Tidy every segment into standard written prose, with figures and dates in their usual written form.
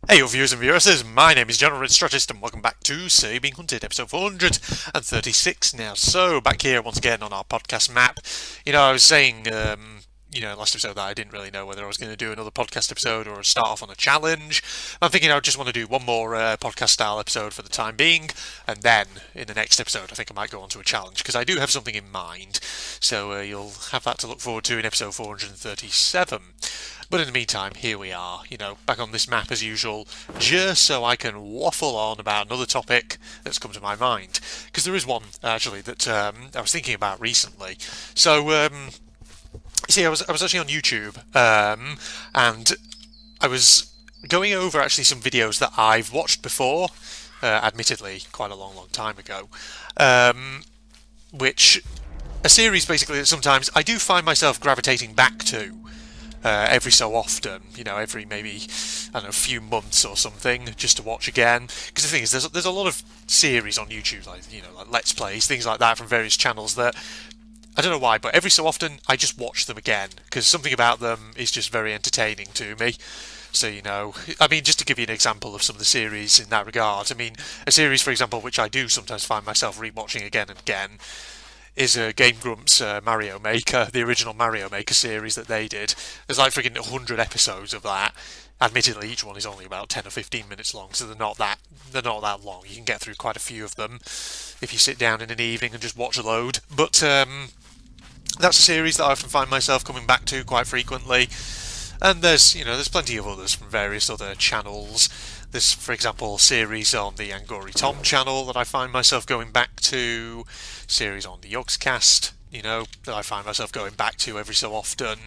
Hey, your viewers and viewresses, my name is General Strategist and welcome back to Say Being Hunted, episode 436 now. So, back here once again on our podcast map. I was saying, last episode that I didn't really know whether I was going to do another podcast episode or start off on a challenge. I'm thinking I just want to do one more podcast style episode for the time being, and then in the next episode I think I might go on to a challenge, because I do have something in mind. So you'll have that to look forward to in episode 437. But in the meantime, here we are, back on this map as usual, just so I can waffle on about another topic that's come to my mind. Because there is one, actually, that I was thinking about recently. So, see, I was actually on YouTube, and I was going over actually some videos that I've watched before, admittedly, quite a long time ago, which a series basically that sometimes I do find myself gravitating back to. Every so often, every maybe, I don't know, few months or something, just to watch again. Because the thing is, there's a lot of series on YouTube, like Let's Plays, things like that from various channels that I don't know why, but every so often I just watch them again because something about them is just very entertaining to me. So, I mean, just to give you an example of some of the series in that regard, I mean, a series, for example, which I do sometimes find myself rewatching again and again, is Game Grumps Mario Maker, the original Mario Maker series that they did. There's like freaking 100 episodes of that. Admittedly, each one is only about 10 or 15 minutes long, so they're not that long. You can get through quite a few of them if you sit down in an evening and just watch a load. But that's a series that I often find myself coming back to quite frequently. And there's plenty of others from various other channels. There's, for example, series on the Angori Tom channel that I find myself going back to, series on the Yogscast, that I find myself going back to every so often.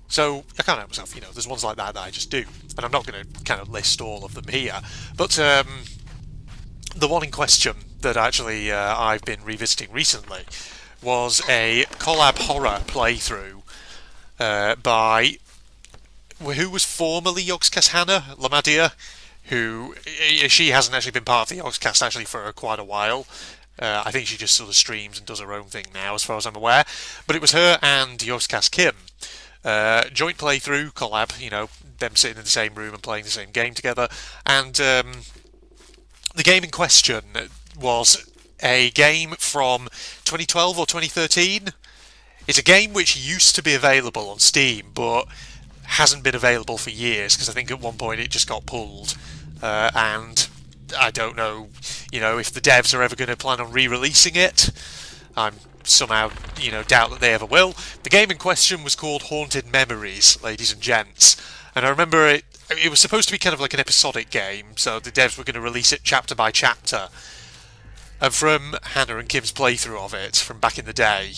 So I can't help myself, there's ones like that I just do. And I'm not going to kind of list all of them here. But the one in question that actually I've been revisiting recently was a collab horror playthrough by who was formerly Yogscast Hannah Lamadia, who she hasn't actually been part of the Yogscast actually for quite a while. I think she just sort of streams and does her own thing now, as far as I'm aware. But it was her and Yogscast Kim, joint playthrough collab. Them sitting in the same room and playing the same game together. And the game in question was a game from 2012 or 2013. It's a game which used to be available on Steam, but hasn't been available for years because I think at one point it just got pulled, and I don't know, if the devs are ever going to plan on re-releasing it. I'm somehow, doubt that they ever will. The game in question was called Haunted Memories, ladies and gents, and I remember it was supposed to be kind of like an episodic game, so the devs were going to release it chapter by chapter. And from Hannah and Kim's playthrough of it from back in the day,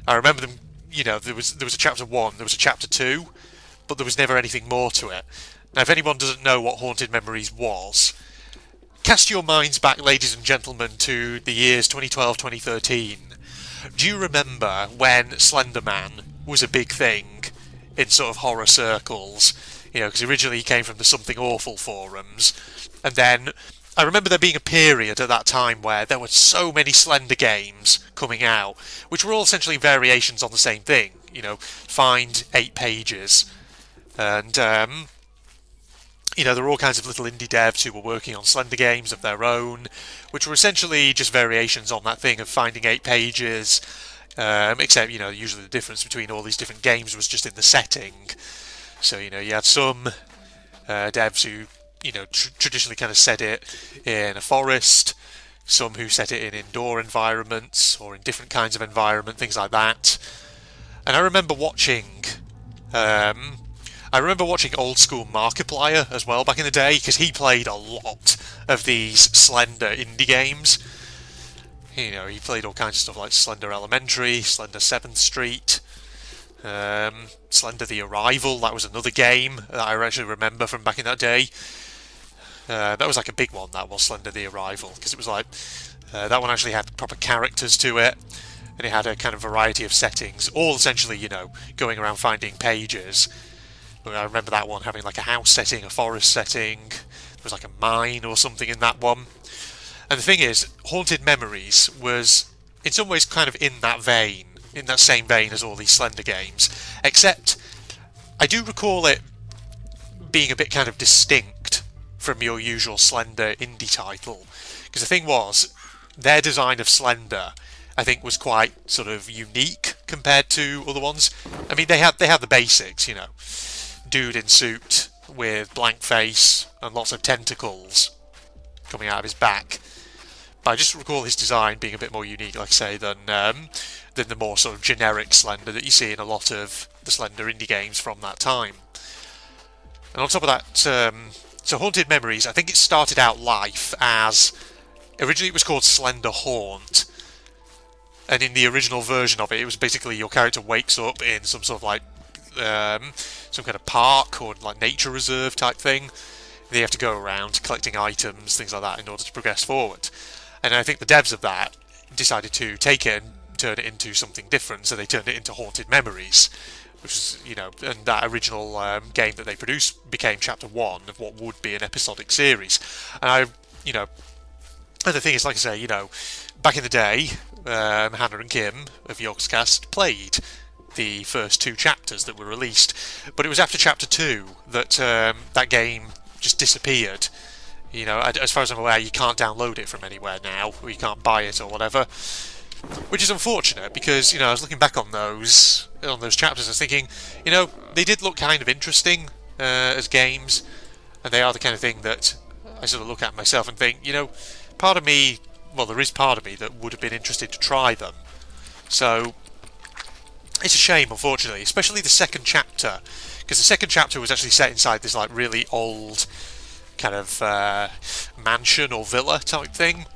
I remember them. There was a chapter 1, there was a chapter 2, but there was never anything more to it. Now, if anyone doesn't know what Haunted Memories was, cast your minds back, ladies and gentlemen, to the years 2012-2013. Do you remember when Slender Man was a big thing in sort of horror circles? Because originally he came from the Something Awful forums, and then I remember there being a period at that time where there were so many Slender games coming out, which were all essentially variations on the same thing. Find 8 pages. And, there were all kinds of little indie devs who were working on Slender games of their own, which were essentially just variations on that thing of finding 8 pages, except, usually the difference between all these different games was just in the setting. So, you had some devs who, traditionally kind of set it in a forest, some who set it in indoor environments or in different kinds of environment, things like that. And I remember watching old school Markiplier as well back in the day, because he played a lot of these Slender indie games. He played all kinds of stuff like Slender Elementary, Slender 7th Street, Slender The Arrival. That was another game that I actually remember from back in that day. That was like a big one, that was Slender The Arrival, because it was like, that one actually had proper characters to it, and it had a kind of variety of settings, all essentially, going around finding pages. I remember that one having like a house setting, a forest setting. There was like a mine or something in that one. And the thing is, Haunted Memories was in some ways kind of in that vein, in that same vein as all these Slender games, except I do recall it being a bit kind of distinct from your usual Slender indie title. Because the thing was, their design of Slender, I think, was quite sort of unique compared to other ones. I mean, they had the basics, you know, dude in suit with blank face and lots of tentacles coming out of his back. But I just recall his design being a bit more unique, like I say, than the more sort of generic Slender that you see in a lot of the Slender indie games from that time. And on top of that, so Haunted Memories, I think it started out life as, originally it was called Slender Haunt, and in the original version of it, it was basically your character wakes up in some sort of like some kind of park or like nature reserve type thing. They have to go around collecting items, things like that, in order to progress forward. And I think the devs of that decided to take it and turn it into something different, so they turned it into Haunted Memories, which is, you know, and that original game that they produced became Chapter 1 of what would be an episodic series. And and the thing is, like I say, you know, back in the day, Hannah and Kim of Yogscast played the first 2 chapters that were released, but it was after Chapter 2 that that game just disappeared. You know, as far as I'm aware, you can't download it from anywhere now, or you can't buy it or whatever, which is unfortunate because, you know, I was looking back on those chapters, I was thinking, you know, they did look kind of interesting as games, and they are the kind of thing that I sort of look at myself and think, you know, part of me, well, there is part of me that would have been interested to try them. So it's a shame, unfortunately, especially the second chapter, because the second chapter was actually set inside this like really old kind of mansion or villa type thing,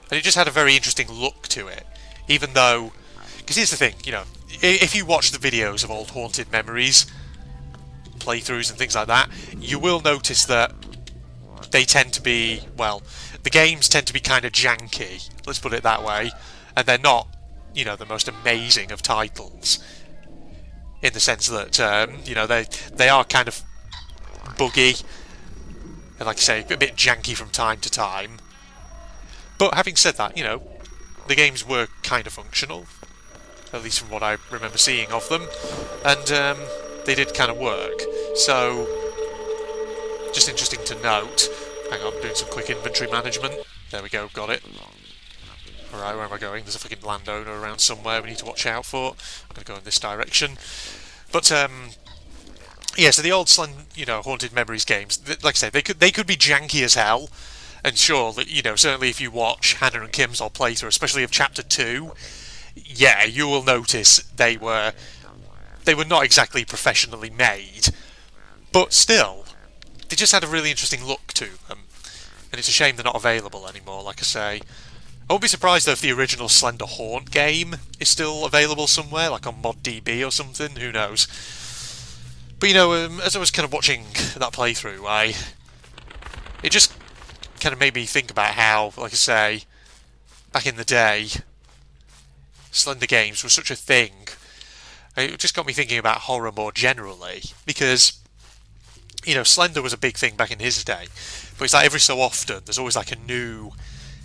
and it just had a very interesting look to it, even though, because here's the thing, you know, if you watch the videos of old Haunted Memories playthroughs and things like that, you will notice that they tend to be, well, the games tend to be kind of janky, let's put it that way, and they're not, you know, the most amazing of titles, in the sense that, you know, they are kind of buggy, and like I say, a bit janky from time to time. But having said that, you know, the games were kind of functional, at least from what I remember seeing of them, and they did kind of work. So, just interesting to note. Hang on, doing some quick inventory management. There we go, got it. Alright, where am I going? There's a fucking landowner around somewhere we need to watch out for. I'm going to go in this direction. But, yeah, so the old Haunted Memories games, like I say, they could be janky as hell, and sure, you know, certainly if you watch Hannah and Kim's old playthrough, especially of Chapter 2, yeah, you will notice they were not exactly professionally made, but still, they just had a really interesting look to them, and it's a shame they're not available anymore, like I say. I won't be surprised though if the original Slender Haunt game is still available somewhere, like on ModDB or something, who knows. But, you know, as I was kind of watching that playthrough, it just kind of made me think about how, like I say, back in the day, Slender games were such a thing. It just got me thinking about horror more generally, because, you know, Slender was a big thing back in his day, but it's like every so often there's always like a new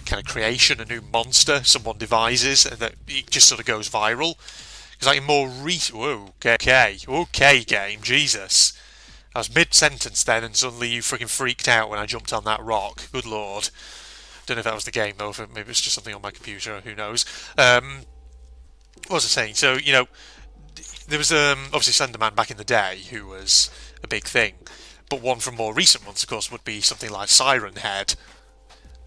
kind of creation, a new monster someone devises, and that it just sort of goes viral. Because like in more okay game, Jesus. I was mid-sentence then, and suddenly you freaking freaked out when I jumped on that rock. Good lord. Don't know if that was the game though, maybe it was just something on my computer, who knows. What was I saying? So, you know, there was obviously Slenderman back in the day, who was a big thing. But one from more recent ones, of course, would be something like Siren Head.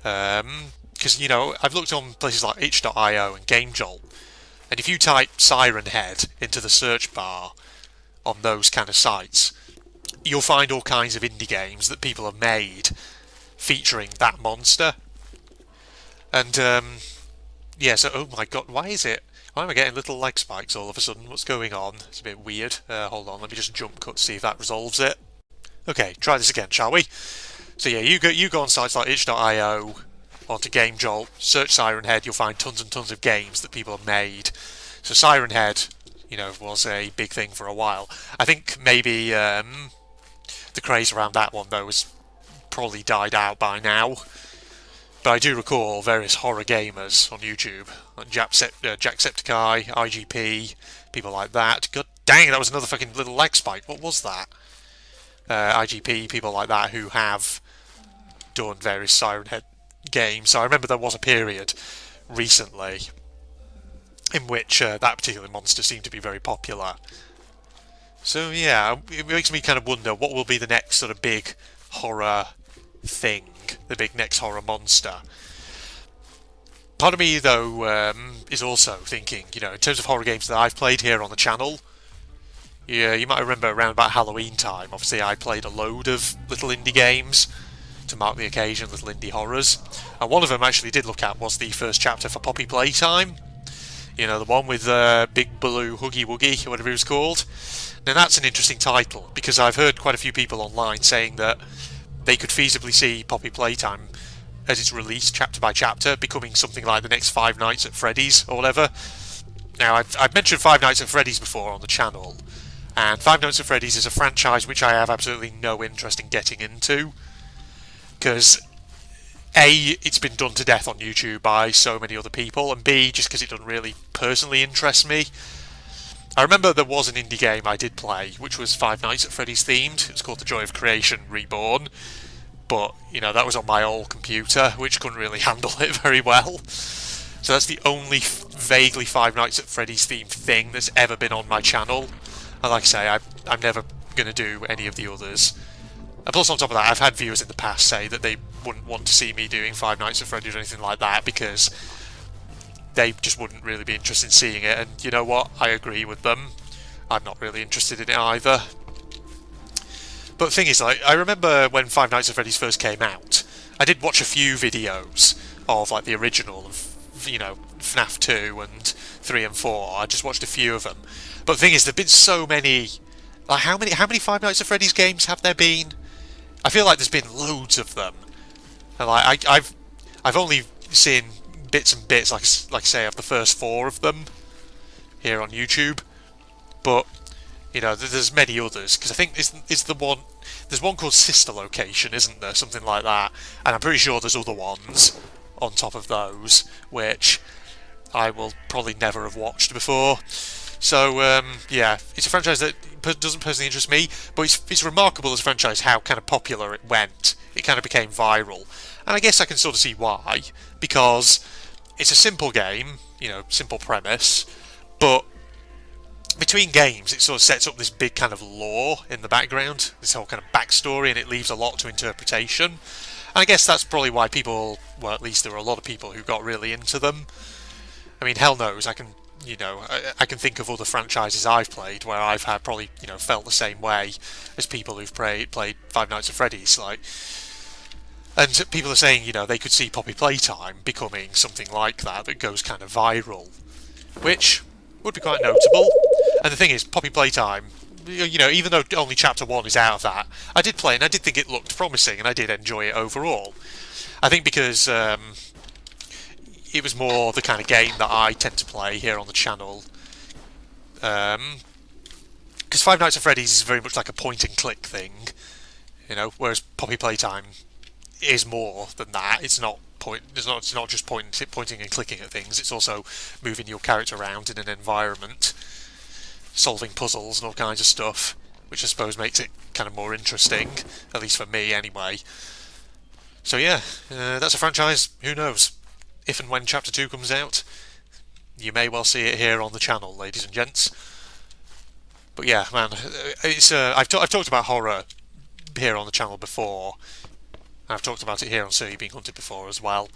Because, you know, I've looked on places like itch.io and GameJolt, and if you type Siren Head into the search bar on those kind of sites, you'll find all kinds of indie games that people have made featuring that monster. And, yeah, so, oh my god, why am I getting little leg spikes all of a sudden? What's going on? It's a bit weird. Hold on, let me just jump cut to see if that resolves it. Okay, try this again, shall we? So yeah, you go on sites like itch.io, onto GameJolt, search Siren Head, you'll find tons and tons of games that people have made. So Siren Head, you know, was a big thing for a while. I think maybe the craze around that one, though, has probably died out by now. But I do recall various horror gamers on YouTube, like Jacksepticeye, IGP, people like that. God dang, that was another fucking little leg spike. What was that? IGP, people like that who have done various Siren Head games. So I remember there was a period recently in which that particular monster seemed to be very popular. So yeah, it makes me kind of wonder what will be the next sort of big horror thing, the big next horror monster. Part of me, though, is also thinking, in terms of horror games that I've played here on the channel, yeah, you might remember around about Halloween time, obviously I played a load of little indie games to mark the occasion, little indie horrors. And one of them I actually did look at was the first chapter for Poppy Playtime. The one with Big Blue Huggy Wuggy, or whatever it was called. Now that's an interesting title, because I've heard quite a few people online saying that they could feasibly see Poppy Playtime, as it's released chapter by chapter, becoming something like the next Five Nights at Freddy's, or whatever. Now, I've mentioned Five Nights at Freddy's before on the channel, and Five Nights at Freddy's is a franchise which I have absolutely no interest in getting into, because A, it's been done to death on YouTube by so many other people, and B, just because it doesn't really personally interest me. I remember there was an indie game I did play, which was Five Nights at Freddy's themed. It was called The Joy of Creation Reborn, but, that was on my old computer, which couldn't really handle it very well. So that's the only vaguely Five Nights at Freddy's themed thing that's ever been on my channel. And like I say, I'm never going to do any of the others. And plus, on top of that, I've had viewers in the past say that they wouldn't want to see me doing Five Nights at Freddy's or anything like that, because they just wouldn't really be interested in seeing it. And you know what? I agree with them. I'm not really interested in it either. But the thing is, I remember when Five Nights at Freddy's first came out, I did watch a few videos of the original of FNAF 2 and 3 and 4. I just watched a few of them. But the thing is, there've been so many. How many Five Nights at Freddy's games have there been? I feel like there's been loads of them. And I've only seen bits and bits, like I say, of the first 4 of them here on YouTube. But there's many others, because I think there's one called Sister Location, isn't there? Something like that. And I'm pretty sure there's other ones on top of those, which I will probably never have watched before. So, yeah, it's a franchise that doesn't personally interest me, but it's remarkable as a franchise how kind of popular it went. It kind of became viral. And I guess I can sort of see why, because it's a simple game, simple premise, but between games it sort of sets up this big kind of lore in the background, this whole kind of backstory, and it leaves a lot to interpretation. And I guess that's probably why people, well, at least there were a lot of people who got really into them. I mean, hell knows, I can think of other franchises I've played where I've had probably, felt the same way as people who've played Five Nights at Freddy's, and people are saying, they could see Poppy Playtime becoming something like that goes kind of viral, which would be quite notable. And the thing is, Poppy Playtime, even though only Chapter 1 is out of that, I did play and I did think it looked promising and I did enjoy it overall. I think because it was more the kind of game that I tend to play here on the channel. Because Five Nights at Freddy's is very much like a point-and-click thing, whereas Poppy Playtime is more than that. It's not just pointing and clicking at things. It's also moving your character around in an environment, solving puzzles and all kinds of stuff, which I suppose makes it kind of more interesting, at least for me anyway. So yeah, that's a franchise. Who knows? If and when Chapter 2 comes out, you may well see it here on the channel, ladies and gents. But yeah, man, it's I've talked about horror here on the channel before. I've talked about it here on So You're Being Hunted before as well.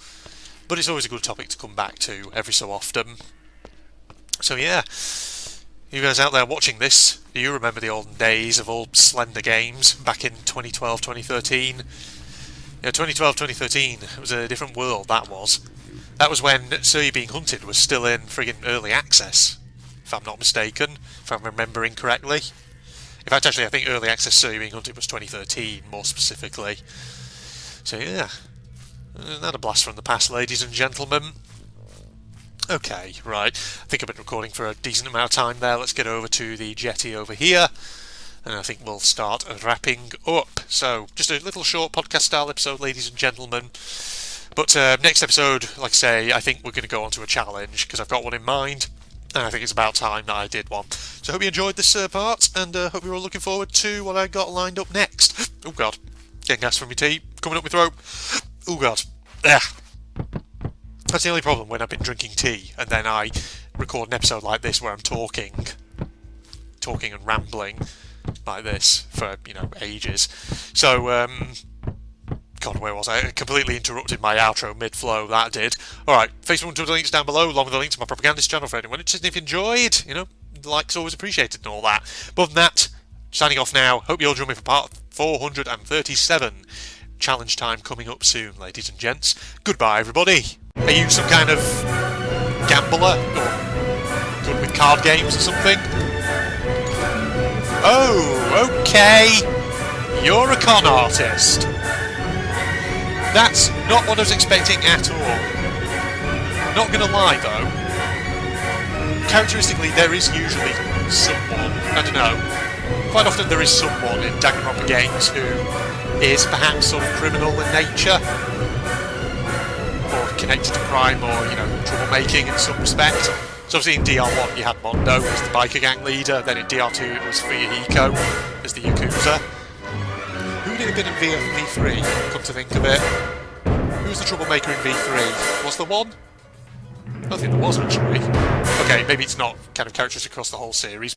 But it's always a good topic to come back to every so often. So yeah, you guys out there watching this, do you remember the olden days of old Slender games back in 2012, 2013? 2012, 2013, it was a different world, that was. That was when So You're Being Hunted was still in friggin' early access, if I'm not mistaken, if I'm remembering correctly. In fact, actually, I think early access So You're Being Hunted was 2013, more specifically. So yeah, isn't that a blast from the past, ladies and gentlemen? Okay, right, I think I've been recording for a decent amount of time there. Let's get over to the jetty over here, and I think we'll start wrapping up. So, just a little short podcast-style episode, ladies and gentlemen. But next episode, like I say, I think we're going to go on to a challenge, because I've got one in mind, and I think it's about time that I did one. So I hope you enjoyed this part, and hope you're all looking forward to what I got lined up next. Oh god, getting gas from your tea. coming up my throat. Oh god. Yeah. That's the only problem when I've been drinking tea and then I record an episode like this where I'm talking and rambling like this for, ages. So, God, where was I? I completely interrupted my outro mid-flow, that did. Alright, Facebook and Twitter links down below, along with the link to my propagandist channel for anyone interested. If you enjoyed, the likes always appreciated and all that. But other than that, signing off now. Hope you all join me for part 437. Challenge time coming up soon, ladies and gents. Goodbye, everybody. Are you some kind of gambler or good with card games or something? Oh, okay. You're a con artist. That's not what I was expecting at all. Not gonna lie though, characteristically there is usually someone, I don't know, quite often there is someone in Danganronpa games who is perhaps sort of criminal in nature, or connected to crime, or, troublemaking in some respect. So obviously in DR1 you had Mondo as the biker gang leader, then in DR2 it was Fuyuhiko as the Yakuza. Who would it have been in V3, come to think of it? Who was the troublemaker in V3? Was there one? I don't think there was, actually. Okay, maybe it's not kind of characteristic across the whole series.